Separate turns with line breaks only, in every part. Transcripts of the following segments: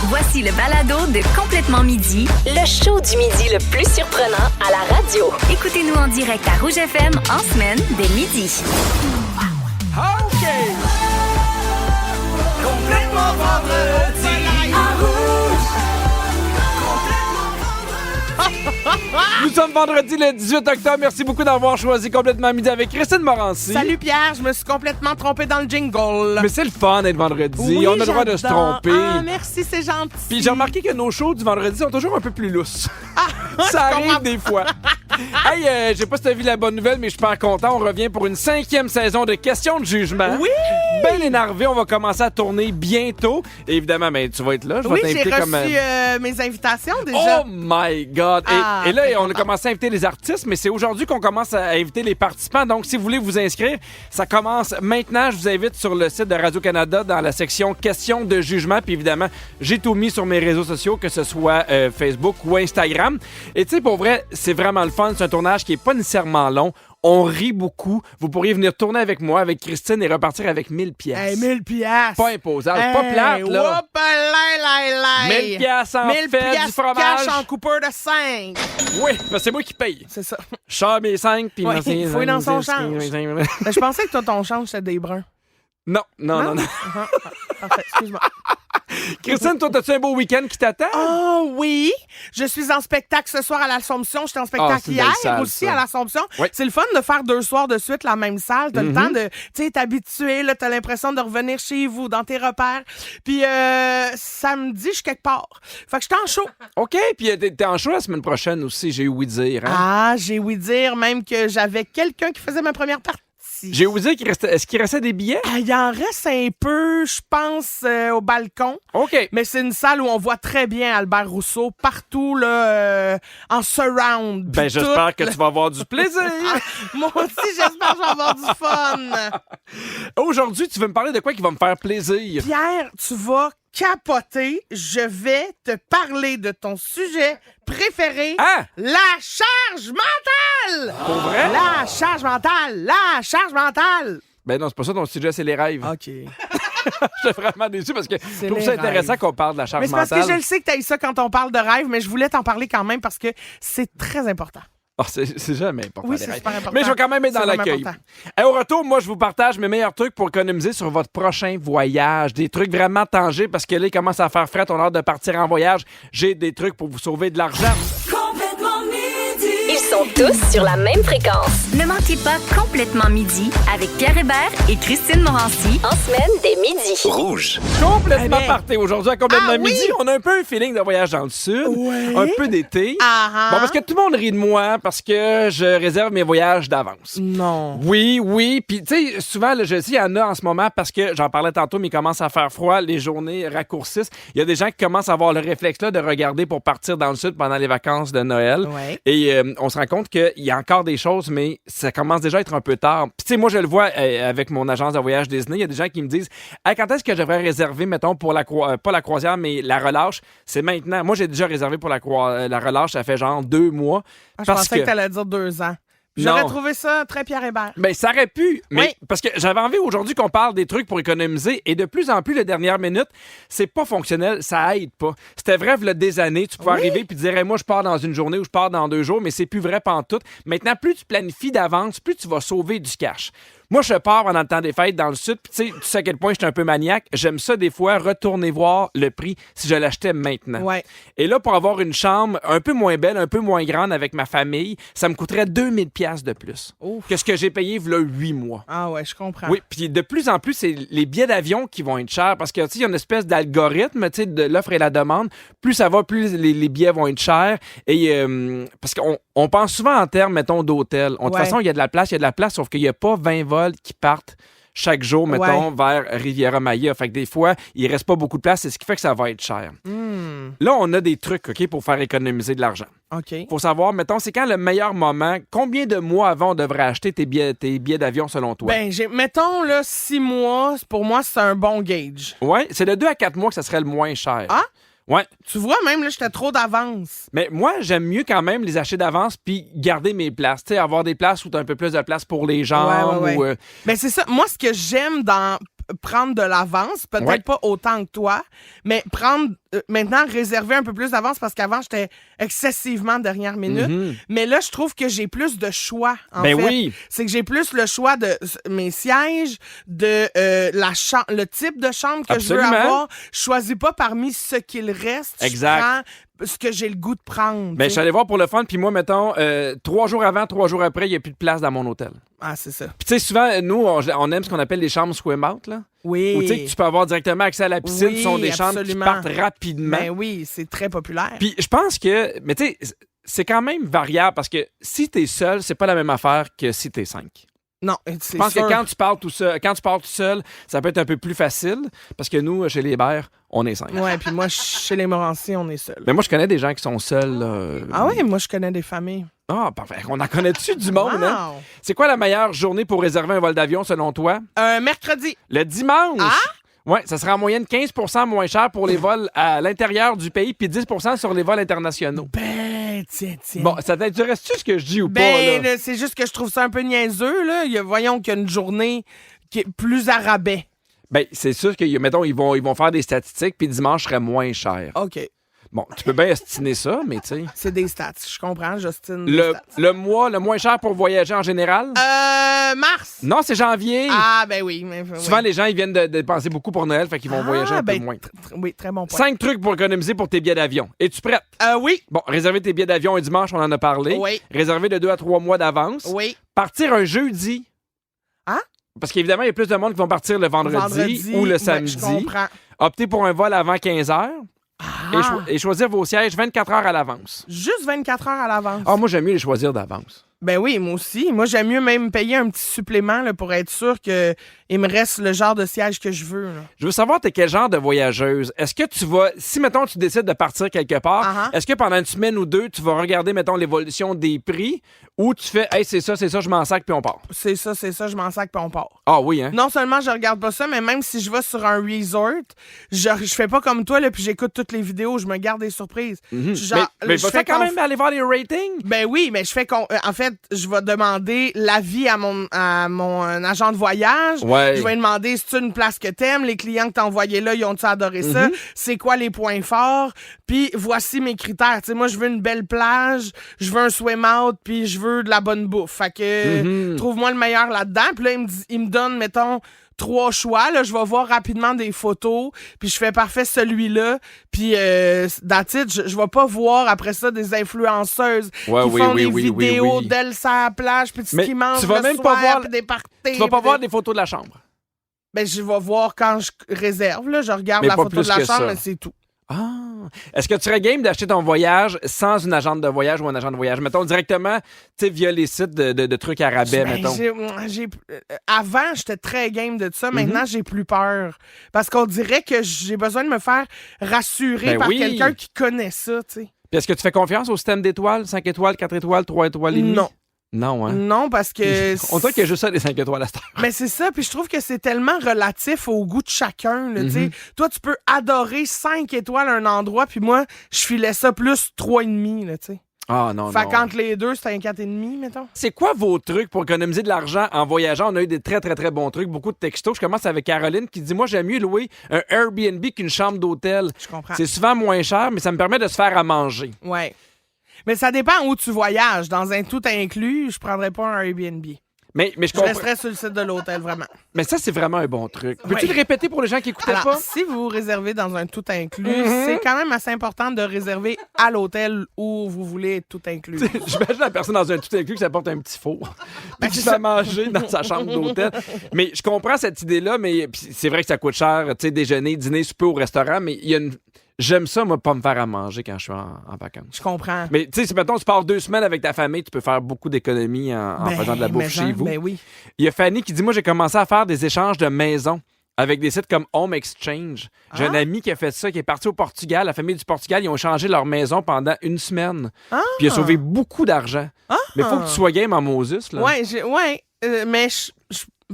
Voici le balado de Complètement Midi,
Le show du midi le plus surprenant à la radio.
écoutez-nous en direct à Rouge FM en semaine dès midi.
OK! Complètement vendredi à Rouge! Nous sommes vendredi le 18 octobre. Merci beaucoup d'avoir choisi Complètement Midi avec Christine Morancy.
Salut Pierre, je me suis complètement trompée dans le jingle.
Mais c'est le fun d'être vendredi.
Oui,
On a le droit de se
j'adore.
tromper.
Ah, merci, c'est gentil.
Puis j'ai remarqué que nos shows du vendredi sont toujours un peu plus lousses. Ça
je
arrive
comprends.
des fois. Hey, j'ai pas si t'as vu la bonne nouvelle, mais je suis pas content. On revient pour une 5e saison de Questions de jugement.
Oui!
Ben énervé, on va commencer à tourner bientôt. Et évidemment, ben, tu vas être là. Je vais
Oui, j'ai
t'inviter
reçu
comme...
mes invitations déjà.
Oh my God!
Ah,
Et là,
très
on a
content.
commencé à inviter les artistes, mais c'est aujourd'hui qu'on commence à inviter les participants. Donc, si vous voulez vous inscrire, ça commence maintenant. Je vous invite sur le site de Radio-Canada dans la section Questions de jugement. Puis évidemment, j'ai tout mis sur mes réseaux sociaux, que ce soit Facebook ou Instagram. Et tu sais, pour vrai, c'est vraiment le fun. C'est un tournage qui est pas nécessairement long. On rit beaucoup. Vous pourriez venir tourner avec moi, avec Christine, et repartir avec 1000 pièces.
Hey, 1000 piastres.
Pas imposable, pas plate, là. 1000 pièces en
1000
fait du
piastres
fromage.
cash en coupeur de 5.
Oui, ben c'est moi qui paye.
C'est ça.
Je sors mes 5, puis
Ouais,
merci.
il fouille dans son
5,
change.
5.
Mais je pensais que toi, ton change, c'était des bruns.
Non.
Ah, parfait, excuse-moi.
Christine, toi, as-tu un beau week-end qui t'attend?
Oh oui! Je suis en spectacle ce soir à l'Assomption. J'étais en
Ah,
spectacle
c'est une belle
hier
salle,
aussi
ça.
à l'Assomption.
Oui.
C'est le fun de faire 2 soirs de suite la même salle. T'as le
Mm-hmm.
temps de, tu sais, t'habituer, là, t'as l'impression de revenir chez vous, dans tes repères. Puis samedi, je suis quelque part. Fait que j'étais en show.
OK, puis t'es en show la semaine prochaine aussi, j'ai ouï dire. Hein?
Ah, j'ai ouï dire même que j'avais quelqu'un qui faisait ma première partie.
J'ai ouï dire est-ce qu'il restait des billets?
Ah, il en reste un peu, je pense, au balcon.
OK.
Mais c'est une salle où on voit très bien Albert Rousseau partout, là, en surround.
Ben,
Puis
j'espère que
tout,
tu vas avoir du plaisir.
Moi aussi, j'espère que je vais avoir du fun.
Aujourd'hui, tu veux me parler de quoi qui va me faire plaisir?
Pierre, tu vas capoter. Je vais te parler de ton sujet préféré,
Ah!
la charge mentale.
Pour vrai?
La charge mentale, la charge mentale.
Ben non, c'est pas ça ton sujet, c'est les rêves.
OK.
Je suis vraiment déçu parce que je trouve
les
ça intéressant
rêves.
qu'on parle de la charge
Mais c'est parce
mentale.
que je le sais que t'as ça quand on parle de rêve, mais je voulais t'en parler quand même parce que c'est très important.
Oh, c'est jamais important.
Oui,
les
c'est
rêves.
super important.
Mais je vais quand même être dans
C'est vraiment
l'accueil.
important.
Et au retour, moi, je vous partage mes meilleurs trucs pour économiser sur votre prochain voyage. Des trucs vraiment tangibles parce que là, il commence à faire fret. On a hâte de partir en voyage. J'ai des trucs pour vous sauver de l'argent.
Ils sont tous sur la même fréquence.
Ne manquez pas Complètement Midi avec Pierre Hébert et Christine Morancy.
En semaine, dès midi.
Rouge.
Complètement
Eh bien.
parté aujourd'hui à complètement
Ah oui?
midi. On a un peu un feeling de voyage dans le sud.
Ouais.
Un peu d'été.
Ah, ah.
Bon, parce que tout le monde rit de moi parce que je réserve mes voyages d'avance.
Non.
Oui. Puis, tu sais, souvent, là, je sais, il y en a en ce moment parce que, j'en parlais tantôt, mais il commence à faire froid, les journées raccourcissent. Il y a des gens qui commencent à avoir le réflexe-là de regarder pour partir dans le sud pendant les vacances de Noël.
Ouais.
Et on se rend compte qu'il y a encore des choses, mais ça commence déjà à être un peu tard. Puis, tu sais, moi, je le vois avec mon agence de voyage Disney. Il y a des gens qui me disent hey, quand est-ce que je devrais réserver, mettons, pour pas la croisière, mais la relâche? C'est maintenant. Moi, j'ai déjà réservé pour la relâche, ça fait genre 2 mois.
Ah, je
parce
pensais que t'allais dire 2 ans.
Non.
J'aurais trouvé ça très Pierre Hébert.
Ben, ça aurait pu, mais
Oui.
parce que j'avais envie aujourd'hui qu'on parle des trucs pour économiser et de plus en plus, les dernières minutes, c'est pas fonctionnel, ça aide pas. C'était vrai, il y a des années, tu pouvais arriver puis dire, hey, moi, je pars dans une journée ou je pars dans 2 jours, mais c'est plus vrai pantoute. Maintenant, plus tu planifies d'avance, plus tu vas sauver du cash. Moi, je pars pendant le temps des fêtes dans le sud, puis tu sais à quel point je suis un peu maniaque. J'aime ça, des fois, retourner voir le prix si je l'achetais maintenant.
Ouais.
Et là, pour avoir une chambre un peu moins belle, un peu moins grande avec ma famille, ça me coûterait 2000 pièces de plus
Ouf.
que ce que j'ai payé il y a 8 mois.
Ah ouais, je comprends.
Oui, puis de plus en plus, c'est les billets d'avion qui vont être chers parce que, tu sais, il y a une espèce d'algorithme, tu sais, de l'offre et la demande. Plus ça va, plus les billets vont être chers. Et parce qu'on pense souvent en termes, mettons, d'hôtel. De toute
Ouais.
façon, il y a de la place, sauf qu'il n'y a pas 20 vols qui partent chaque jour, mettons, vers Riviera-Maya. Fait que des fois, il reste pas beaucoup de place, c'est ce qui fait que ça va être cher. Là, on a des trucs, OK, pour faire économiser de l'argent.
OK.
Faut savoir, mettons, c'est quand le meilleur moment, combien de mois avant on devrait acheter tes billets d'avion selon toi?
Ben, mettons, là, 6 mois, pour moi, c'est un bon gauge.
Ouais, c'est de 2 à 4 mois que ça serait le moins cher.
Ah?
Ouais.
Tu vois, même là, j'étais trop d'avance.
Mais moi, j'aime mieux quand même les acheter d'avance puis garder mes places. Tu sais, avoir des places où tu as un peu plus de place pour les gens.
Ouais.
Ou,
Ben, c'est ça. Moi, ce que j'aime dans prendre de l'avance, peut-être pas autant que toi, mais maintenant réserver un peu plus d'avance parce qu'avant, j'étais excessivement dernière minute. Mais là, je trouve que j'ai plus de choix, en fait.
Oui.
C'est que j'ai plus le choix de mes sièges, de le type de chambre que je veux avoir. Je choisis pas parmi ce qu'il reste.
Exact.
Je prends ce que j'ai le goût de prendre.
Ben, je suis allé voir pour le fun, puis moi, mettons, 3 jours avant, 3 jours après, il n'y a plus de place dans mon hôtel.
Ah, c'est ça.
Puis tu sais, souvent, nous, on aime ce qu'on appelle les chambres swim out, là.
Oui.
Où tu sais que tu peux avoir directement accès à la piscine.
Oui,
Ce sont des chambres qui
absolument.
partent rapidement.
Ben oui, c'est très populaire.
Puis je pense que, mais tu sais, c'est quand même variable parce que si t'es seul, c'est pas la même affaire que si t'es 5.
Non,
Je pense que quand tu pars tout seul, ça peut être un peu plus facile parce que nous, chez les Bers, on est 5.
Ouais, puis moi, chez les Morancy, on est seuls.
Mais moi, je connais des gens qui sont seuls.
Ah oui, moi, je connais des familles.
Ah, parfait. On en connaît-tu du monde, hein?
Wow.
C'est quoi la meilleure journée pour réserver un vol d'avion selon toi?
Mercredi.
Le dimanche!
Ah?
Oui, ça sera en moyenne 15 % moins cher pour les vols à l'intérieur du pays puis 10 % sur les vols internationaux.
Ben, tiens.
Bon, ça t'intéresse-tu ce que je dis ou pas?
Ben,
Là?
c'est juste que je trouve ça un peu niaiseux, là. Voyons qu'il y a une journée qui est plus à rabais.
Ben, c'est sûr que, mettons, ils vont faire des statistiques puis dimanche serait moins cher.
OK.
Bon, tu peux bien estiner ça, mais tu sais.
C'est des stats. Je comprends, Justine.
Le mois le moins cher pour voyager en général?
Mars.
Non, c'est janvier.
Ah, ben oui.
Souvent, les gens, ils viennent de dépenser beaucoup pour Noël, fait qu'ils vont voyager un peu moins.
Oui, très bon point.
5 trucs pour économiser pour tes billets d'avion. Es-tu prête?
Oui.
Bon, réserver tes billets d'avion un dimanche, on en a parlé.
Oui.
Réserver de 2 à 3 mois d'avance.
Oui.
Partir un jeudi.
Hein?
Parce qu'évidemment, il y a plus de monde qui vont partir le vendredi ou le samedi.
Je comprends.
Optez pour un vol avant 15 heures.
Ah.
Et choisir vos sièges 24 heures à l'avance.
Juste 24 heures à l'avance.
Ah, moi, j'aime mieux les choisir d'avance.
Ben oui, moi aussi. Moi, j'aime mieux même payer un petit supplément là, pour être sûr qu'il me reste le genre de siège que je veux. Là.
Je veux savoir, t'es quel genre de voyageuse? Est-ce que tu vas... Si, mettons, tu décides de partir quelque part, est-ce que pendant une semaine ou deux, tu vas regarder, mettons, l'évolution des prix ou tu fais « Hey, c'est ça, je m'en sac, puis on part. »
C'est ça, je m'en sac, puis on part.
Ah oui, hein?
Non seulement je regarde pas ça, mais même si je vais sur un resort, je fais pas comme toi, là, puis j'écoute toutes les vidéos, je me garde des surprises. Genre,
mais
je
vas-tu quand même aller voir les ratings?
Ben oui, mais je fais en fait, je vais demander l'avis à mon agent de voyage.
Ouais.
Je vais lui demander si c'est une place que t'aimes, les clients que t'as envoyés là, ils ont-tu adoré ça? C'est quoi les points forts? Puis voici mes critères. Tu sais, moi, je veux une belle plage, je veux un swim out, puis je veux de la bonne bouffe. Fait que trouve-moi le meilleur là-dedans. Puis là, il me donne, mettons, 3 choix. Là, je vais voir rapidement des photos, puis je fais parfait celui-là. Puis, that's it, je vais pas voir après ça des influenceuses qui font des vidéos d'elles sur la plage, puis qui mangent
tu vas
le
même
soir,
pas voir,
puis des parties.
Tu vas pas voir des photos de la chambre.
Ben, je vais voir quand je réserve. Là, je regarde
Mais
la
pas
photo
plus
de la
que
chambre,
ça.
mais c'est tout.
Ah! Est-ce que tu serais game d'acheter ton voyage sans une agente de voyage ou un agent de voyage? Mettons directement, tu sais, via les sites de trucs à rabais, mettons.
Avant, j'étais très game de ça. Maintenant, j'ai plus peur. Parce qu'on dirait que j'ai besoin de me faire rassurer par quelqu'un qui connaît ça, tu sais.
Puis est-ce que tu fais confiance au système d'étoiles? 5 étoiles, 4 étoiles, 3 étoiles et demie?
Non.
Non, hein?
Non, parce que...
On dirait qu'il y a juste ça, des 5 étoiles à cette heure.
Mais c'est ça, puis je trouve que c'est tellement relatif au goût de chacun. Là, tu sais. Toi, tu peux adorer 5 étoiles à un endroit, puis moi, je filais ça plus 3,5, là, tu sais.
Ah non,
fait
non.
qu'entre les deux, c'est un 4,5, mettons.
C'est quoi vos trucs pour économiser de l'argent en voyageant? On a eu des très, très, très bons trucs, beaucoup de textos. Je commence avec Caroline qui dit « Moi, j'aime mieux louer un Airbnb qu'une chambre d'hôtel.
Je comprends.
C'est souvent moins cher, mais ça me permet de se faire à manger. »
Ouais. Mais ça dépend où tu voyages. Dans un tout inclus, je prendrais pas un Airbnb.
Mais je
Je
comprends.
resterais sur le site de l'hôtel, vraiment.
Mais ça, c'est vraiment un bon truc. Peux-tu le répéter pour les gens qui écoutaient
Alors,
pas?
si vous réservez dans un tout inclus, c'est quand même assez important de réserver à l'hôtel où vous voulez être tout inclus.
J'imagine la personne dans un tout inclus qui s'apporte un petit four puis qui se fait manger dans sa chambre d'hôtel. Mais je comprends cette idée-là, mais c'est vrai que ça coûte cher, tu sais, déjeuner, dîner, souper au restaurant, mais il y a une... J'aime ça, moi, pas me faire à manger quand je suis en vacances.
Je comprends.
Mais tu sais, si mettons, tu pars 2 semaines avec ta famille, tu peux faire beaucoup d'économies en faisant de la bouffe chez vous.
Ben oui.
Il y a Fanny qui dit, moi, j'ai commencé à faire des échanges de maisons avec des sites comme Home Exchange. J'ai un ami qui a fait ça, qui est parti au Portugal. La famille du Portugal, ils ont échangé leur maison pendant 1 semaine. Puis il a sauvé beaucoup d'argent. Mais il faut que tu sois game en Moses, là.
Ouais, mais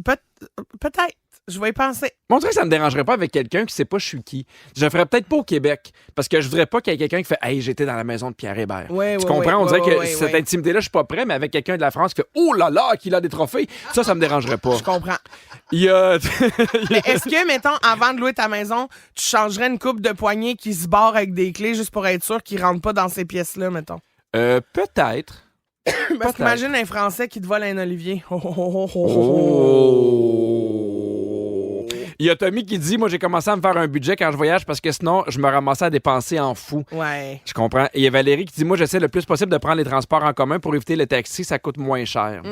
peut-être. Je vais y penser.
On dirait que ça me dérangerait pas avec quelqu'un qui sait pas je suis qui. Je le ferais peut-être pas au Québec, parce que je voudrais pas qu'il y ait quelqu'un qui fait « Hey, j'étais dans la maison de Pierre Hébert.
Ouais,
tu
ouais,
comprends?
ouais,
On dirait que
ouais,
cette
ouais.
intimité-là, je suis pas prêt, mais avec quelqu'un de la France qui fait « Oh là là, qu'il a des trophées! » Ça me dérangerait pas.
Je comprends.
Il y a...
Mais est-ce que, mettons, avant de louer ta maison, tu changerais une coupe de poignée qui se barre avec des clés juste pour être sûr qu'ils rentrent pas dans ces pièces-là, mettons?
Peut-être.
Parce qu'imagine un Français qui te vole un olivier.
Il y a Tommy qui dit « Moi, j'ai commencé à me faire un budget quand je voyage parce que sinon, je me ramassais à dépenser en fou. »
Ouais.
Je comprends. Et il y a Valérie qui dit « Moi, j'essaie le plus possible de prendre les transports en commun pour éviter le taxi, ça coûte moins cher.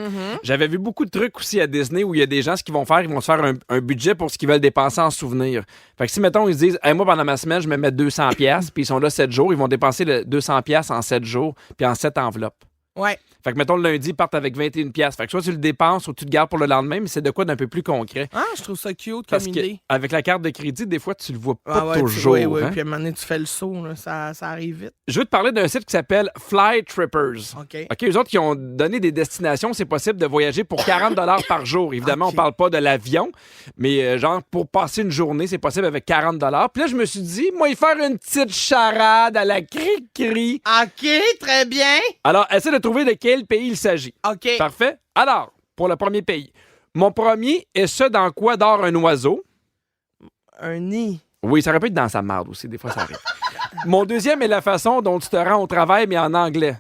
J'avais vu beaucoup de trucs aussi à Disney où il y a des gens, ce qu'ils vont faire, ils vont se faire un budget pour ce qu'ils veulent dépenser en souvenirs. Fait que si, mettons, ils se disent hey, « Moi, pendant ma semaine, je me mets 200$, puis ils sont là 7 jours, ils vont dépenser le 200$ en 7 jours, puis en 7 enveloppes.
Ouais.
Fait que, mettons, le lundi, ils partent avec 21$. Fait que soit tu le dépenses ou tu le gardes pour le lendemain, mais c'est de quoi d'un peu plus concret.
Ah, je trouve ça cute
Parce
comme
que
idée.
avec la carte de crédit, des fois, tu le vois pas
Ah ouais,
toujours.
Oui, oui.
Hein?
Puis à un moment donné, tu fais le saut, là, ça arrive vite.
Je veux te parler d'un site qui s'appelle Fly Trippers.
OK.
OK, eux autres qui ont donné des destinations, c'est possible de voyager pour 40$ par jour. Évidemment,
OK.
on parle pas de l'avion, mais genre pour passer une journée, c'est possible avec 40$. Puis là, je me suis dit, moi, y faire une petite charade à la cri-cri.
OK, très bien.
Alors, essaie de trouver de quel pays il s'agit.
OK.
Parfait. Alors, pour le premier pays. Mon premier est ce dans quoi dort un oiseau.
Un nid.
Oui, ça aurait pu être dans sa marde aussi, des fois ça arrive. Mon deuxième est la façon dont tu te rends au travail, mais en anglais.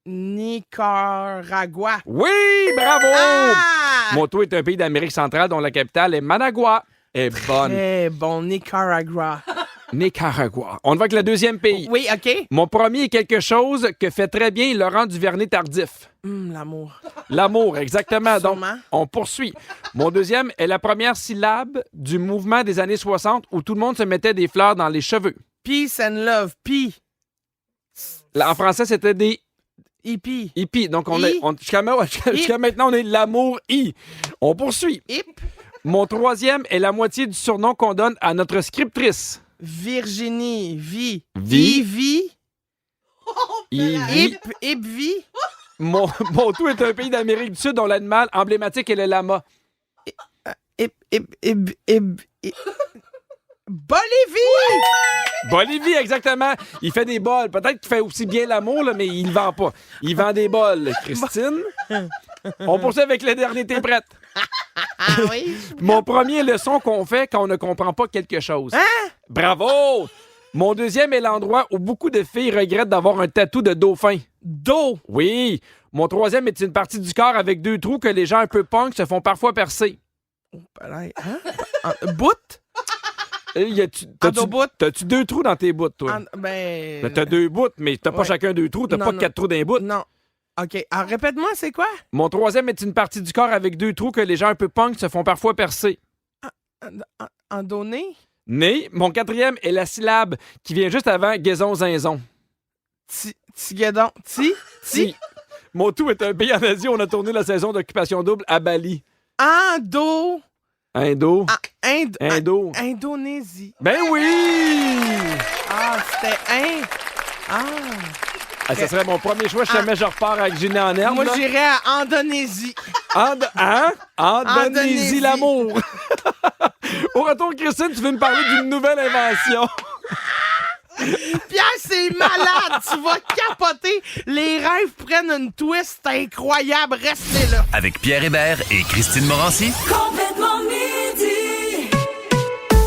Nicaragua.
Oui, bravo!
Ah!
Moto est un pays d'Amérique centrale dont la capitale est Managua. Est bonne.
Très bon, Nicaragua.
Nicaragua. On va avec le deuxième pays.
Oui, OK.
Mon premier est quelque chose que fait très bien Laurent Duvernay-Tardif.
L'amour.
L'amour, exactement. Donc,
Sûrement.
on poursuit. Mon deuxième est la première syllabe du mouvement des années 60 où tout le monde se mettait des fleurs dans les cheveux.
Peace and love.
Là, en français, c'était des
Hippie.
hippies. Donc,
I.
jusqu'à maintenant, on est l'amour I. On poursuit.
Hip.
Mon troisième est la moitié du surnom qu'on donne à notre scriptrice.
Virginie. Vie.
Vie.
Ivy.
Ivy.
Ipvi.
Mon tout est un pays d'Amérique du Sud dont l'animal emblématique est le lama.
Bolivie!
Bolivie, exactement. Il fait des bols. Peut-être qu'il fait aussi bien l'amour, là, mais il le vend pas. Il vend des bols, Christine. On poursuit avec le dernier. T'es prête?
Ah oui?
Mon premier est le son qu'on fait quand on ne comprend pas quelque chose.
Hein?
Bravo! Mon deuxième est l'endroit où beaucoup de filles regrettent d'avoir un tatou de dauphin.
Dos.
Oui. Mon troisième est une partie du corps avec 2 trous que les gens un peu punk se font parfois percer.
Hein? Bout?
T'as-tu 2 trous dans tes bouts, toi?
Ben.
T'as 2 bouts, mais t'as pas
Ouais.
chacun 2 trous. T'as
Non,
pas
non.
4 trous dans les bouts.
Non. OK. Alors, répète-moi, c'est quoi?
Mon troisième est une partie du corps avec 2 trous que les gens un peu punk se font parfois percer.
En donné?
Né. Mon quatrième est la syllabe qui vient juste avant guézon-zinzon.
Tiguedon.
Si. Mon tout est un pays en Asie où on a tourné la saison d'occupation double à Bali.
Indo.
Indo.
Indonésie.
Ben oui!
Ah, c'était
Ah, ça serait mon premier choix si jamais je repars avec Ginée en herbe.
Moi,
là.
j'irais à Indonésie.
Indonésie, l'amour. Au retour, Christine, tu veux me parler d'une nouvelle invention.
Pierre, c'est malade. Tu vas capoter. Les rêves prennent une twist incroyable. Restez là.
Avec Pierre Hébert et Christine Morancy.
Complètement midi.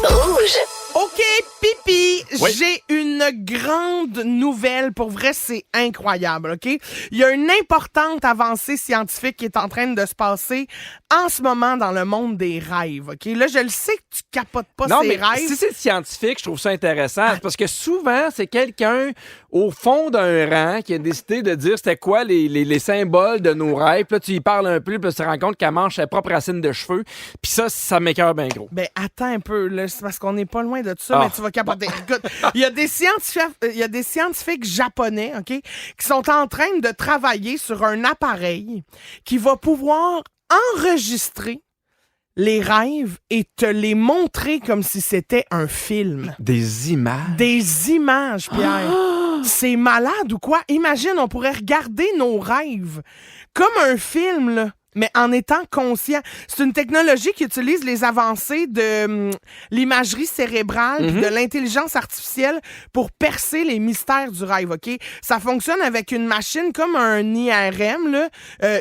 Rouge.
OK, pipi,
Oui.
j'ai une grande nouvelle. Pour vrai, c'est incroyable, OK? Il y a une importante avancée scientifique qui est en train de se passer en ce moment dans le monde des rêves, OK? Là, je le sais que tu capotes pas
Non,
ces
mais
rêves.
si c'est scientifique, je trouve ça intéressant. C'est parce que souvent, c'est quelqu'un au fond d'un rang qui a décidé de dire c'était quoi les symboles de nos rêves. Puis là, tu y parles un peu, puis là, tu te rends compte qu'elle mange ses propres racines de cheveux. Puis ça m'écoeure bien gros.
Ben, attends un peu, là. C'est parce qu'on n'est pas loin de ça,
Ah.
mais tu vas capoter. Écoute, il y a des scientifiques japonais, OK, qui sont en train de travailler sur un appareil qui va pouvoir enregistrer les rêves et te les montrer comme si c'était un film.
Des images.
Des images, Pierre. C'est malade ou quoi? Imagine, on pourrait regarder nos rêves comme un film, là. mais en étant conscient. C'est une technologie qui utilise les avancées de l'imagerie cérébrale puis de l'intelligence artificielle pour percer les mystères du rêve, OK? Ça fonctionne avec une machine comme un IRM, là,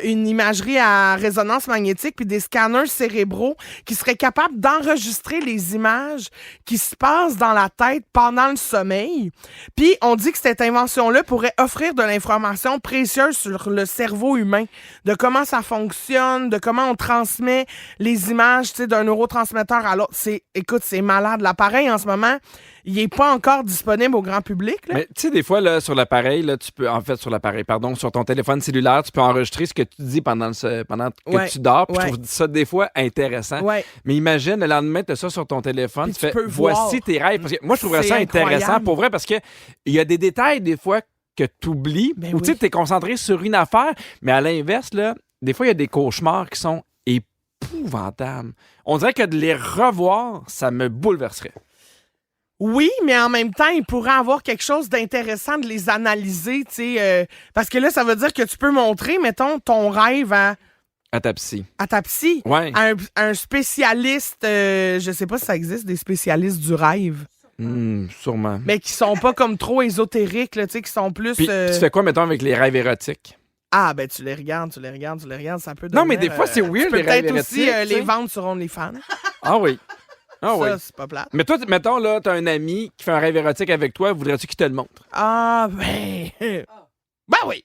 une imagerie à résonance magnétique puis des scanners cérébraux qui seraient capables d'enregistrer les images qui se passent dans la tête pendant le sommeil. Puis on dit que cette invention-là pourrait offrir de l'information précieuse sur le cerveau humain, de comment ça fonctionne, de comment on transmet les images, tu sais, d'un neurotransmetteur à l'autre. Écoute, c'est malade. L'appareil, en ce moment, il est pas encore disponible au grand public, là.
Mais tu sais, des fois, là, sur ton téléphone cellulaire, tu peux enregistrer ce que tu dis pendant que tu dors. Puis je trouve ça, des fois, intéressant. Ouais. Mais imagine, le lendemain, tu as ça sur ton téléphone,
puis
tu fais « Voici tes rêves ». Parce que moi, je trouverais ça intéressant, pour vrai, parce que il y a des détails, des fois, que tu oublies, ou tu es concentré sur une affaire, mais à l'inverse, là, des fois, il y a des cauchemars qui sont épouvantables. On dirait que de les revoir, ça me bouleverserait.
Oui, mais en même temps, il pourrait avoir quelque chose d'intéressant de les analyser, tu sais, parce que là, ça veut dire que tu peux montrer, mettons, ton rêve à ta psy.
Ouais.
À un spécialiste, je sais pas si ça existe, des spécialistes du rêve.
Sûrement.
Mais qui sont pas comme trop ésotériques, là, tu sais, qui sont plus...
Puis, tu fais quoi, mettons, avec les rêves érotiques?
Ah, ben tu les regardes, ça peut devenir...
Non, mais des fois, c'est weird, les rêves érotiques.
Tu peux peut-être aussi les vendre sur OnlyFans.
Ah oui. Ah oui.
Ça, c'est pas plate.
Mais toi, mettons, là, t'as un ami qui fait un rêve érotique avec toi, voudrais-tu qu'il te le montre?
Ah, ben... Ben oui.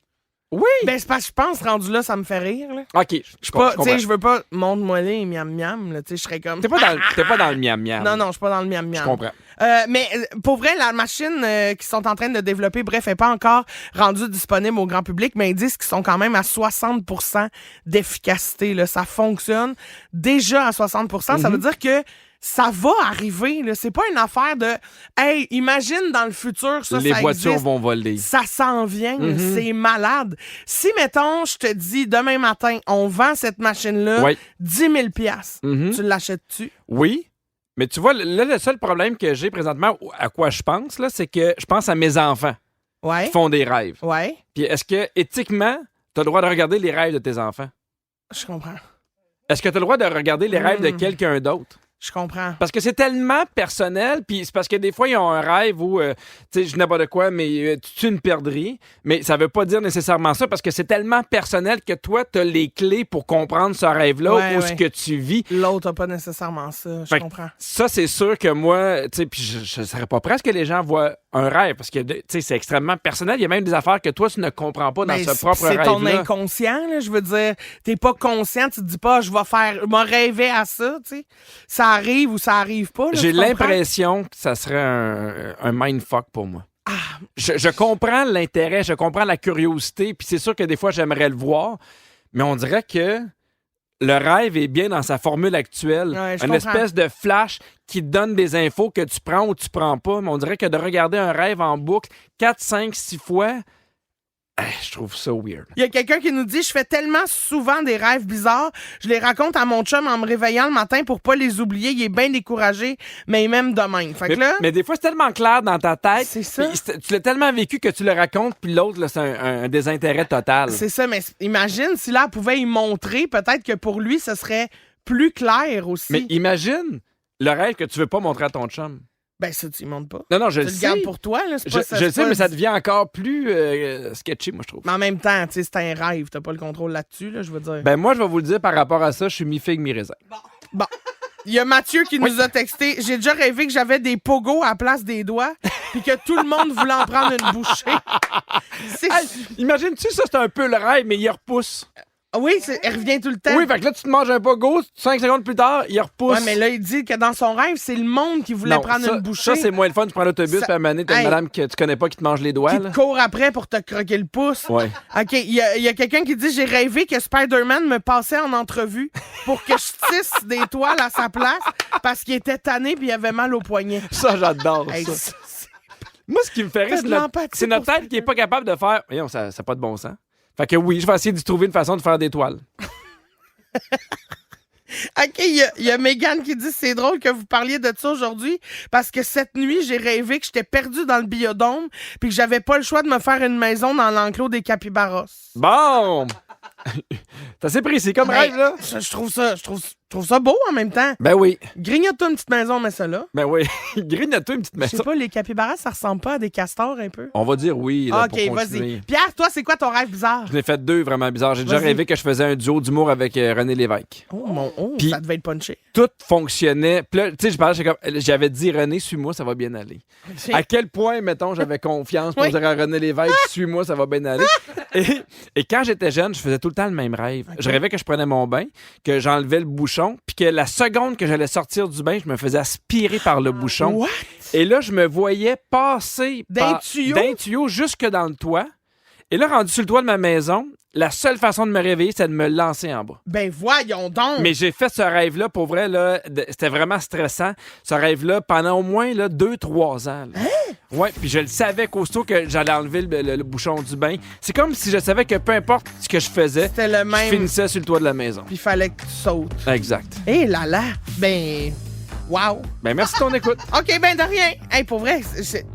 Oui!
Ben, c'est parce que je pense, rendu là, ça me fait rire, là.
OK, je comprends.
Tu sais, je veux pas montre-moi les miam-miam, là, tu sais, je serais comme...
T'es pas dans le miam-miam.
Non, je suis pas dans le miam-miam.
Je comprends.
Mais pour vrai, la machine qu'ils sont en train de développer, bref, n'est pas encore rendue disponible au grand public, mais ils disent qu'ils sont quand même à 60% d'efficacité, là. Ça fonctionne déjà à 60%. Ça veut dire que ça va arriver, là. C'est pas une affaire de « Hey, imagine dans le futur, ça
les voitures
existe.
Vont voler. »
Ça s'en vient, c'est malade. Si, mettons, je te dis, demain matin, on vend cette machine-là, 10 000 $, tu l'achètes-tu?
Oui, mais tu vois, là, le seul problème que j'ai présentement, à quoi je pense, là, c'est que je pense à mes enfants qui font des rêves.
Ouais.
Puis est-ce que, éthiquement, tu as le droit de regarder les rêves de tes enfants?
Je comprends.
Est-ce que tu as le droit de regarder les rêves de quelqu'un d'autre?
Je comprends.
Parce que c'est tellement personnel, puis c'est parce que des fois, ils ont un rêve où, tu sais, je n'importe quoi, mais tu tues une perdrix, mais ça veut pas dire nécessairement ça, parce que c'est tellement personnel que toi, tu as les clés pour comprendre ce rêve-là ou ce que tu vis.
L'autre n'a pas nécessairement ça, je comprends. Ça,
c'est sûr que moi, tu sais, puis je serais pas prêt à ce que les gens voient un rêve, parce que, tu sais, c'est extrêmement personnel. Il y a même des affaires que toi, tu ne comprends pas dans ce propre rêve-là.
C'est ton inconscient, là, je veux dire. T'es pas conscient, tu te dis pas, je vais rêver à ça, tu sais. Ça arrive ou ça arrive pas. Là,
j'ai l'impression que ça serait un mindfuck pour moi. Je comprends l'intérêt, je comprends la curiosité, puis c'est sûr que des fois, j'aimerais le voir, mais on dirait que le rêve est bien dans sa formule actuelle. Une espèce de flash qui te donne des infos que tu prends ou tu prends pas, mais on dirait que de regarder un rêve en boucle 4, 5, 6 fois... je trouve ça weird.
Il y a quelqu'un qui nous dit « Je fais tellement souvent des rêves bizarres, je les raconte à mon chum en me réveillant le matin pour pas les oublier. Il est bien découragé, mais il m'aime de même. »
Mais des fois, c'est tellement clair dans ta tête.
C'est ça.
Tu l'as tellement vécu que tu le racontes, puis l'autre, là, c'est un désintérêt total.
C'est ça, mais imagine si là, elle pouvait y montrer, peut-être que pour lui, ce serait plus clair aussi.
Mais imagine le rêve que tu veux pas montrer à ton chum.
Ben ça, tu y montes pas.
Non, je le sais.
Tu le gardes pour toi, là.
Je le sais, mais ça devient encore plus sketchy, moi, je trouve.
Mais en même temps, tu sais, c'est un rêve. T'as pas le contrôle là-dessus, là, je veux dire.
Ben moi, je vais vous le dire, par rapport à ça, je suis mi-figue, mi-raisin.
Bon. Il y a Mathieu qui nous a texté « J'ai déjà rêvé que j'avais des pogos à la place des doigts puis que tout le monde voulait en prendre une bouchée. »
Imagine-tu, ça, c'est un peu le rêve, mais il repousse.
Oui, elle revient tout le temps.
Oui, fait que là, tu te manges un pogo, 5 secondes plus tard, il repousse.
Ouais, mais là, il dit que dans son rêve, c'est le monde qui voulait prendre une bouchée.
Ça, c'est moins le fun. Tu prends l'autobus, puis à un moment donné, t'as une madame que tu connais pas qui te mange les doigts.
Qui te court après pour te croquer le pouce.
Ouais.
OK, il y a quelqu'un qui dit « J'ai rêvé que Spider-Man me passait en entrevue pour que je tisse des toiles à sa place parce qu'il était tanné puis il avait mal au poignet. »
Ça, j'adore ça. Moi, ce qui me fait rire, c'est notre tête qui est pas capable de faire... Voyons, ça n'a pas de bon sens. Fait que oui, je vais essayer de trouver une façon de faire des toiles.
OK, il y a Mégane qui dit « C'est drôle que vous parliez de ça aujourd'hui parce que cette nuit, j'ai rêvé que j'étais perdu dans le biodôme puis que j'avais pas le choix de me faire une maison dans l'enclos des capybaras. »
Bon! C'est assez précis comme
Ben,
rêve, là.
Je trouve ça beau en même temps.
Ben oui.
Grignote-toi une petite maison, mets ça là.
Ben oui. Grignote-toi une petite
Je sais
maison.
pas, les capybaras, ça ressemble pas à des castors un peu?
On va dire oui, là,
OK,
pour continuer.
vas-y. Pierre, toi, c'est quoi ton rêve bizarre?
Je n'ai fait 2 vraiment bizarres. J'ai déjà
Vas-y.
rêvé que je faisais un duo d'humour avec René Lévesque.
Puis, ça devait être punché.
Tout fonctionnait. Puis là, tu sais, je parlais, j'avais dit René, suis-moi, ça va bien aller. À quel point, mettons, j'avais confiance pour
Oui.
dire à René Lévesque, suis-moi, ça va bien aller. Et quand j'étais jeune, je faisais tout le temps le même rêve. Je rêvais que je prenais mon bain, que j'enlevais le bouchon, puis que la seconde que j'allais sortir du bain, je me faisais aspirer par le bouchon.
What?
Et là, je me voyais passer
D'un tuyau?
d'un tuyau jusque dans le toit. Et là, rendu sur le toit de ma maison, la seule façon de me réveiller, c'était de me lancer en bas.
Ben voyons donc!
Mais j'ai fait ce rêve-là, pour vrai, là, c'était vraiment stressant. Ce rêve-là, pendant au moins 2-3 ans. là. Ouais, puis je le savais qu'aussitôt que j'allais enlever le bouchon du bain, c'est comme si je savais que peu importe ce que je faisais,
C'était le
je
même.
finissais sur le toit de la maison.
Puis il fallait que tu sautes.
Exact.
Hé là là! Ben. Wow!
Ben merci de ton écoute.
OK, ben de rien. Hey, pour vrai,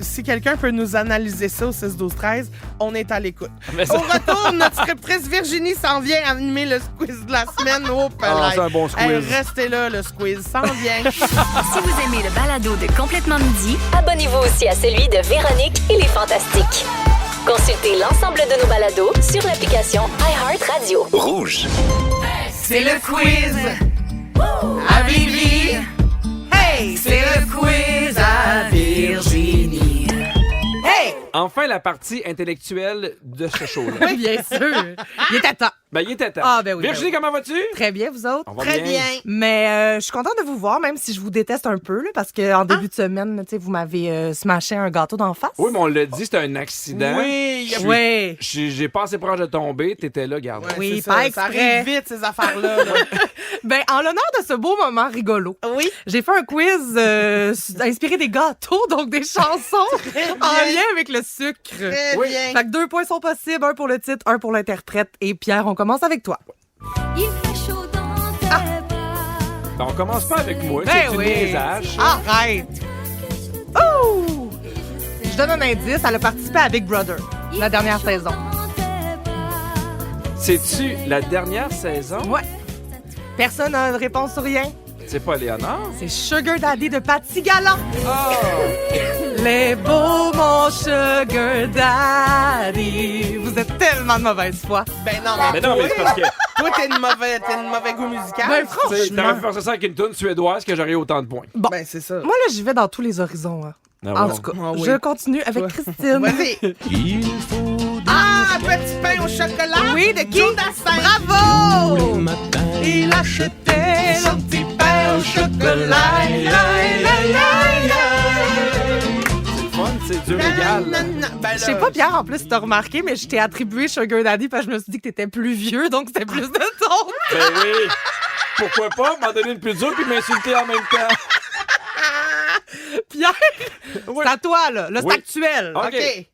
si quelqu'un peut nous analyser ça au 6-12-13, on est à l'écoute.
Mais ça-
Au retour, notre scriptrice Virginie s'en vient animer le squiz de la semaine. Oh,
Ah, c'est un bon squiz.
Hey, restez là, le squiz s'en vient.
Si vous aimez le balado de Complètement Midi,
Abonnez-vous aussi à celui de Véronique et les Fantastiques. Consultez l'ensemble de nos balados sur l'application iHeartRadio.
Rouge.
C'est le quiz à Vivi. Hey, c'est le quiz à Virginie. Hey!
Enfin, la partie intellectuelle de ce show-là.
Oui, bien sûr. Il était temps.
Ben, il était temps.
Ah, ben oui,
Virginie,
ben
comment vas-tu?
Très bien, vous autres?
On va
Très bien.
Mais je suis contente de vous voir, même si je vous déteste un peu, là, parce qu'en début de semaine, tu sais, vous m'avez smashé un gâteau d'en face.
Oui, mais on l'a dit, c'était un accident.
Oui,
Je suis-
Oui.
J'ai pas assez proche de tomber, t'étais là, garde.
Ouais,
Oui,
c'est
pas
ça,
exprès.
ça arrive vite, ces affaires-là. là.
Ben, en l'honneur de ce beau moment rigolo,
Oui.
j'ai fait un quiz inspiré des gâteaux, donc des chansons en lien avec le sucre.
Très
Oui.
bien.
Fait que 2 points sont possibles, 1 pour le titre, 1 pour l'interprète. Et Pierre, on commence avec toi.
Il fait chaud dans tes bras.
Ben, on commence pas avec moi,
Ben
c'est du
oui.
niaisage.
Arrête! Oh! Je donne un indice, elle a participé à Big Brother, la dernière saison.
Dans tes bras.
C'est-tu la dernière saison?
Ouais. Personne n'a une réponse sur rien?
C'est pas Léonard?
C'est Sugar Daddy de Patty Gallant.
Oh!
Les beaux, mon Sugar Daddy. Vous êtes tellement de mauvaise foi.
Ben non,
Mais non, mais c'est parce que
toi, t'es une mauvais goût musical.
Ben,
tu sais,
franchement.
t'aurais fait ça avec une toune suédoise que j'aurais eu autant de points.
Bon.
Ben, c'est ça.
Moi, là, j'y vais dans tous les horizons. Hein.
Ah,
En
ouais.
tout cas,
Ah oui.
je continue avec Christine.
Vas-y. Ah, petit pain au chocolat.
Oui, de qui?
Joe Dassin.
Bravo! Il achetait son petit pain au chocolat.
C'est le fun, c'est dur égal.
Ben,
Je sais pas, Pierre, en plus, si t'as remarqué, mais je t'ai attribué Sugar Daddy parce que je me suis dit que t'étais plus vieux, donc c'était plus de ton.
Ben oui. Pourquoi pas m'en donner une plus dure puis m'insulter en même temps?
Pierre,
Oui.
c'est à toi, là. Là, c'est
Oui.
actuel.
OK.
OK.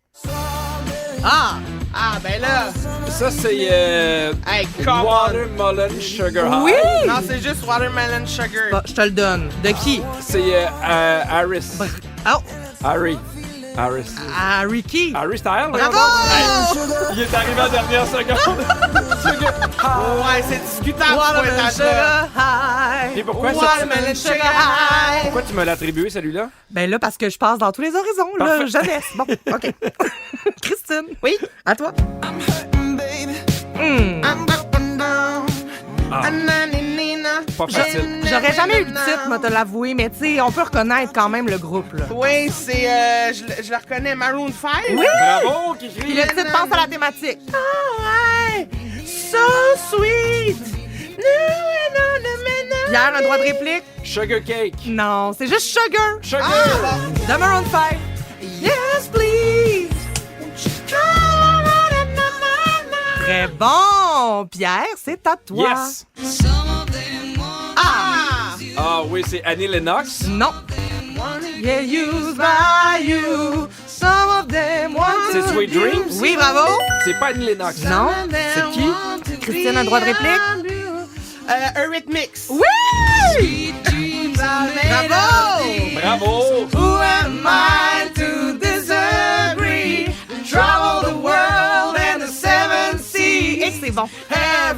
Ah!
Ah, ben là.
Ça, c'est
Hey, come on.
Watermelon Sugar High.
Oui!
Non, c'est juste watermelon sugar.
Bon, je te le donne. De qui?
C'est Harris.
Oh!
Harry. Harris.
À Ricky.
Harry Styles.
Bravo!
Hey, il est arrivé en dernière seconde.
Ouais, c'est discutable. ce
Watermelon
pointage-là.
Sugar High.
Et pourquoi ça?
Watermelon Sugar High.
Pourquoi tu me l'as attribué, celui-là?
Ben là, parce que je passe dans tous les horizons, là.
Parfait.
Jeunesse. Bon, OK. Christine.
Oui.
À toi.
Pas facile.
J'aurais jamais eu le titre, moi, te l'avouer, mais tu sais, on peut reconnaître quand même le groupe, là.
Oui, c'est. Je le reconnais, Maroon 5.
Oui!
Bravo,
Puis
Kikri.
le titre pense à la thématique.
Alright. So sweet.
Pierre, un droit de réplique?
Sugar Cake.
Non, c'est juste Sugar.
Sugar.
De Maroon 5. Yes, please. Très bon. Pierre, c'est à toi.
Yes.
Ah!
Ah oui, c'est Annie Lennox.
Non. Yeah, used by you. Some of them want
C'est
to
Sweet
be-
Dreams?
Oui, bravo.
C'est pas Annie Lennox.
Non.
C'est qui?
Christine, un droit de réplique?
Eurythmics.
Oui! Bravo!
Bravo.
Who am I to disagree? Travel the world and the seven seas. Et c'est bon.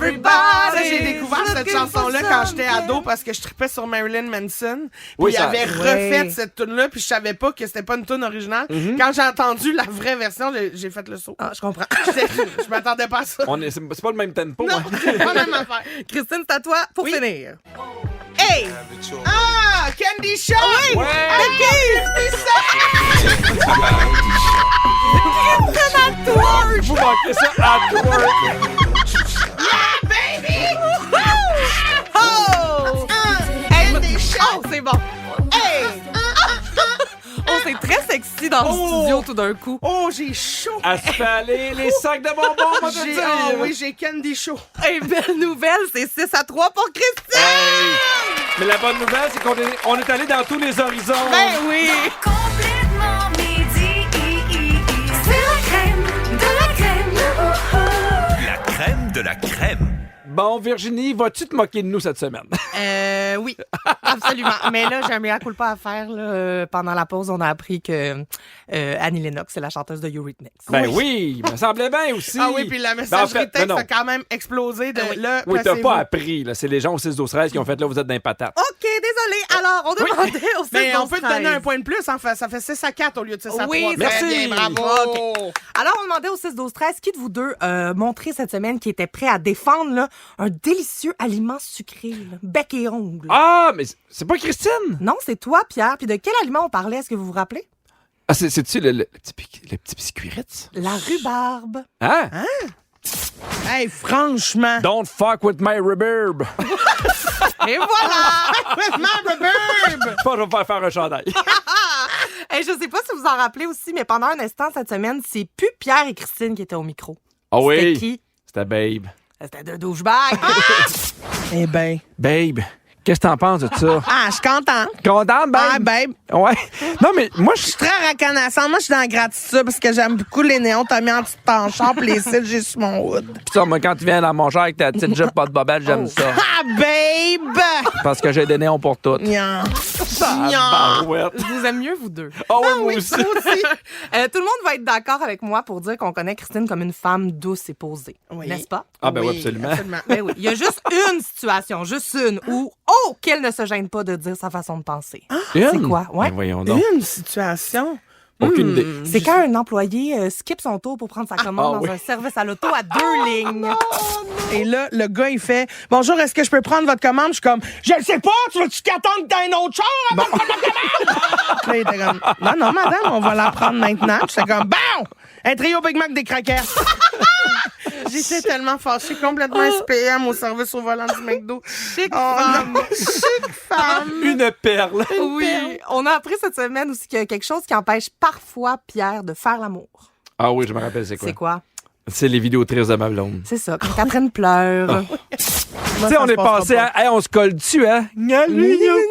everybody.
Ça, j'ai découvert cette
Looking
chanson-là
for
quand j'étais
something.
ado parce que je tripais sur Marilyn Manson.
Oui,
Puis il
ça-
avait
Ouais.
refait cette tune-là, puis je savais pas que c'était pas une tune originale. Quand j'ai entendu la vraie version, j'ai fait le saut.
Ah, je comprends.
Je m'attendais pas à ça.
C'est pas le même tempo.
Non,
hein.
c'est pas la même affaire.
Christine, c'est à toi pour
Oui.
finir.
Hey! Ah! Candy Shop!
Ouais. Vous manquez ça à twerk.
Oh!
Candy Shop!
Oh, c'est bon. Oh, c'est très sexy dans le studio tout d'un coup.
Oh, j'ai chaud!
Elle se fait aller les sacs de bonbons, moi, je te
J'ai,
dire.
ah oui, j'ai Candy Show.
Hey, belle nouvelle, c'est 6-3 pour Christine.
Hey. Mais la bonne nouvelle, c'est qu'on est allé dans tous les horizons.
Ben oui.
Complètement midi. C'est la crème de la crème.
La crème de la crème.
Bon, Virginie, vas-tu te moquer de nous cette semaine?
Oui, absolument. Mais là, j'ai un mea culpa à faire. Là. Pendant la pause, on a appris que Annie Lennox, c'est la chanteuse de Eurythmics.
Ben oui, il me semblait bien aussi.
Ah oui, puis la
Ben, en
messagerie
fait,
texte
non,
a quand même explosé de là.
oui, t'as
placez-vous.
pas appris. Là. C'est les gens au 6-12-13 qui ont fait là, vous êtes dans les patates.
OK, désolé. Alors, on demandait au 6
Mais on peut te donner un point de plus, hein, ça fait 6-4 au lieu de 6-3.
Oui,
Très
merci.
bien, bravo.
OK. Alors, on demandait au 6-12-13 qui de vous deux montrait cette semaine qui était prêt à défendre là, un délicieux aliment sucré, là, bec et ongles.
Ah, mais c'est pas Christine?
Non, c'est toi, Pierre. Puis de quel aliment on parlait? Est-ce que vous vous rappelez?
Ah, c'est-tu le petit biscuit Ritz?
La rhubarbe.
Hein?
Hey, franchement.
Don't fuck with my rhubarb.
Et voilà!
Ma reverb!
Je pense que je vais faire un chandail.
Hey, je sais pas si vous en rappelez aussi, mais pendant un instant cette semaine, c'est plus Pierre et Christine qui étaient au micro.
Ah
C'était
oui?
qui?
C'était Babe.
C'était deux douchebags.
Eh ben.
Babe, qu'est-ce que t'en penses de ça?
Ah, je suis contente.
Contente,
Ah,
Babe?
babe.
Ouais. Non, mais moi, je
Je suis très reconnaissante. Moi, je suis dans la gratitude parce que j'aime beaucoup les néons. T'as mis en petite penchant pis les cils, j'ai sur mon hood.
ça, moi, quand tu viens dans mon char avec ta petite jupe pas de bobette, j'aime ça.
Ah, babe!
Parce que j'ai des néons pour toutes.
Nya.
Barouette.
Je vous aime mieux, vous deux.
Oh, oui, moi aussi.
Tout le monde va être d'accord avec moi pour dire qu'on connaît Christine comme une femme douce et posée.
Oui.
N'est-ce pas?
Ah, ben oui, absolument.
Ben oui. Il y a juste une situation, juste une, où, qu'elle ne se gêne pas de dire sa façon de penser. C'est quoi? Ouais.
Ben voyons donc.
Une situation.
Aucune idée.
C'est quand un employé skip son tour pour prendre sa commande
oui.
dans un service à l'auto à 2 lignes.
Et là, le gars, il fait bonjour, est-ce que je peux prendre votre commande? Je suis comme je le sais pas, tu veux-tu qu'attendre que t'aies un autre char avant de prendre ma commande? Là, il était comme non, madame, on va la prendre maintenant. Puis j'étais comme bon! Un trio Big Mac des craquettes. J'étais tellement fâchée, complètement SPM au service au volant du McDo.
Chic
femme. Chic femme.
Une perle.
Oui. On a appris cette semaine aussi qu'il y a quelque chose qui empêche parfois Pierre de faire l'amour.
Ah oui, je me rappelle, c'est quoi?
C'est quoi?
C'est les vidéos tristes de ma blonde.
C'est ça. Quand Catherine pleure.
Tu sais, on est passé à. Hey, on se colle dessus, hein? Il a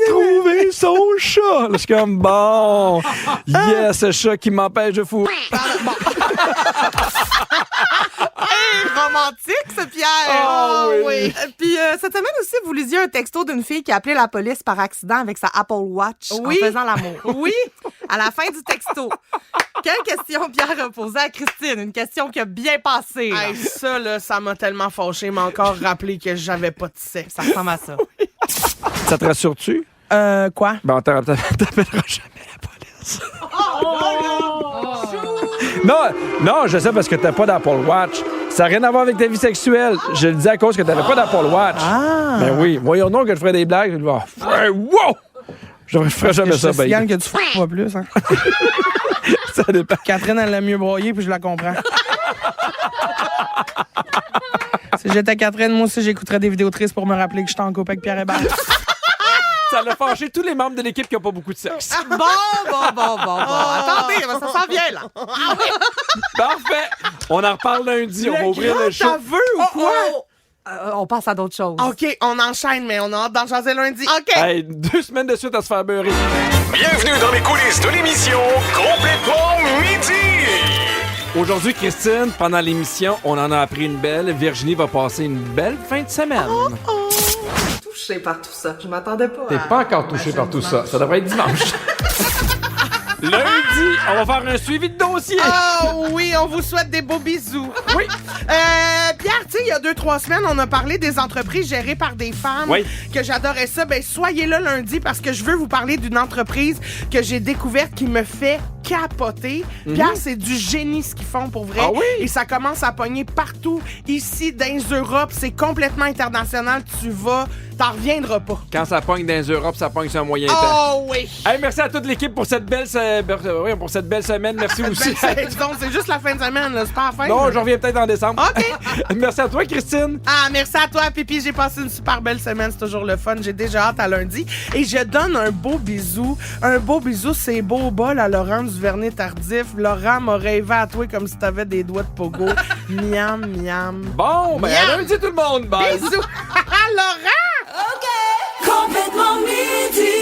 trouvé son chat. Là, je suis comme, bon. Yes, ce chat qui m'empêche de fou.
Romantique, ce Pierre!
Ah oui.
Puis cette semaine aussi, vous lisiez un texto d'une fille qui a appelé la police par accident avec sa Apple Watch
Oui.
en faisant l'amour. Oui! À la fin du texto. Quelle question Pierre a posée à Christine? Une question qui a bien passé. là.
Hey, ça, là, ça m'a tellement fâché. Il m'a encore rappelé que j'avais pas de sexe.
Ça ressemble à ça.
Ça te rassure-tu?
Quoi?
Ben, on t'appellera jamais la police. Non, je sais parce que t'as pas d'Apple Watch. Ça n'a rien à voir avec ta vie sexuelle. Je le dis à cause que t'avais pas d'Apple Watch.
Ah!
Ben oui, voyons donc que je ferais des blagues. Hey, wow! Je ferais jamais ça, ben.
Yann que tu fous pas plus, hein?
Ça dépend.
Catherine, elle l'a mieux broyé, puis je la comprends. Si j'étais Catherine, moi aussi, j'écouterais des vidéos tristes pour me rappeler que j'étais en couple avec Pierre Hébert.
Ça l'a fâché tous les membres de l'équipe qui n'ont pas beaucoup de sexe.
Bon. Attendez, ça s'en vient, là.
Parfait. On en reparle lundi. On va ouvrir le show.
T'aveux ou quoi?
On passe à d'autres choses.
OK, on enchaîne, mais on a hâte d'en jaser lundi.
OK.
Hey, 2 semaines de suite à se faire beurrer.
Bienvenue dans les coulisses de l'émission Complètement Midi.
Aujourd'hui, Christine, pendant l'émission, on en a appris une belle. Virginie va passer une belle fin de semaine.
Touché par tout ça. Je m'attendais pas.
T'es pas encore touché par tout ça. Ça devrait être dimanche. Lundi, on va faire un suivi de dossier.
Oh oui, on vous souhaite des beaux bisous.
Oui.
Pierre, tu sais, il y a 2-3 semaines, on a parlé des entreprises gérées par des femmes.
Oui.
Que j'adorais ça. Ben, soyez là lundi parce que je veux vous parler d'une entreprise que j'ai découverte qui me fait capoter. Pierre, c'est du génie ce qu'ils font pour vrai.
Ah oui?
Et ça commence à pogner partout. Ici, dans les Europes, c'est complètement international. Tu vas, t'en reviendras pas.
Quand ça pogne dans les Europes, ça pogne sur un moyen temps.
Oh oui!
Hey, merci à toute l'équipe pour cette belle semaine. Merci aussi.
Donc, c'est juste la fin de semaine, là. C'est pas la fin.
Non,
là.
je reviens peut-être en décembre.
OK.
Merci à toi, Christine.
Ah, merci à toi, Pipi. J'ai passé une super belle semaine. C'est toujours le fun. J'ai déjà hâte à lundi. Et je donne un beau bisou. Un beau bisou, c'est beau bol à Laurent Duvernay-Tardif. Laurent m'a rêvé à toi comme si t'avais des doigts de pogo. Miam, miam.
Bon, ben à lundi tout le monde. Bye.
Bisous. Laurent!
Complètement midi.